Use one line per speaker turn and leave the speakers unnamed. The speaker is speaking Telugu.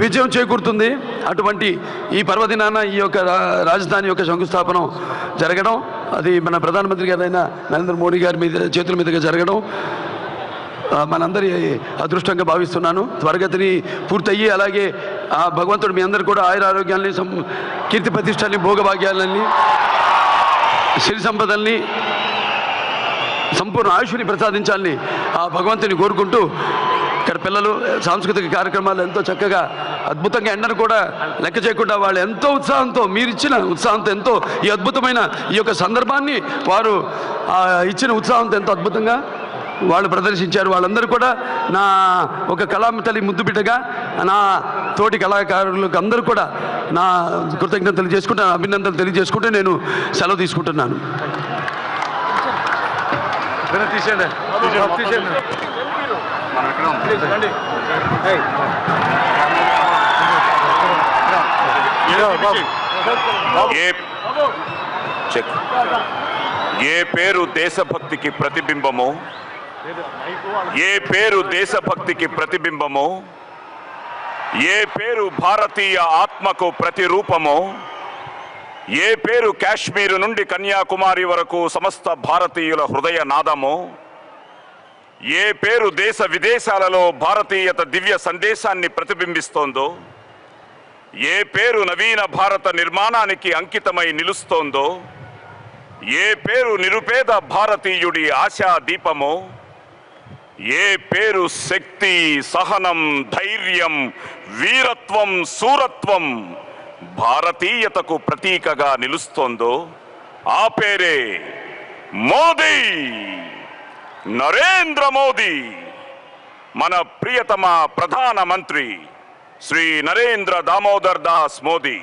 విజయం చేకూరుతుంది. అటువంటి ఈ పర్వదినాన ఈ యొక్క రాజధాని యొక్క శంకుస్థాపనం జరగడం, అది మన ప్రధానమంత్రి గారైన నరేంద్ర మోడీ గారి చేతుల మీదుగా జరగడం మనందరి అదృష్టంగా భావిస్తున్నాను. త్వరగతిని పూర్తయ్యి అలాగే ఆ భగవంతుడు మీ అందరు కూడా ఆయుర ఆరోగ్యాన్ని, కీర్తి ప్రతిష్టల్ని, భోగభాగ్యాలని, సిరి సంపదల్ని, సంపూర్ణ ఆయుష్ని ప్రసాదించాలని ఆ భగవంతుని కోరుకుంటూ, ఇక్కడ పిల్లలు సాంస్కృతిక కార్యక్రమాలు ఎంతో చక్కగా అద్భుతంగా ఎండను కూడా లెక్క చేయకుండా వాళ్ళు ఎంతో ఉత్సాహంతో, మీరిచ్చిన ఉత్సాహంతో, ఎంతో ఈ అద్భుతమైన ఈ యొక్క సందర్భాన్ని వారు ఇచ్చిన ఉత్సాహంతో ఎంతో అద్భుతంగా వాళ్ళు ప్రదర్శించారు. వాళ్ళందరూ కూడా నా ఒక కళామతలి ముద్దు బిడ్డగా నా తోటి కళాకారులకు అందరూ కూడా నా కృతజ్ఞతలు తెలియజేసుకుంటాను, అభినందనలు తెలియజేసుకుంటూ నేను సెలవు తీసుకుంటున్నాను.
ఏ పేరు దేశభక్తికి ప్రతిబింబమో, ఏ పేరు దేశభక్తికి ప్రతిబింబమో, ఏ పేరు భారతీయ ఆత్మకు ప్రతిరూపమో, ఏ పేరు కాశ్మీరు నుండి కన్యాకుమారి వరకు సమస్త భారతీయుల హృదయ నాదమో, ఏ పేరు దేశ విదేశాలలో భారతీయత దివ్య సందేశాన్ని ప్రతిబింబిస్తోందో, ఏ పేరు నవీన భారత నిర్మాణానికి అంకితమై నిలుస్తోందో, ఏ పేరు నిరుపేద భారతీయుడి ఆశా దీపమో, ఏ పేరు శక్తి, సహనం, ధైర్యం, వీరత్వం, శూరత్వం, భారతీయతకు ప్రతీకగా నిలుస్తోందో ఆ పేరే మోదీ, నరేంద్ర మోదీ. మన ప్రియతమ ప్రధానమంత్రి శ్రీ నరేంద్ర దామోదర్ దాస్ మోదీ.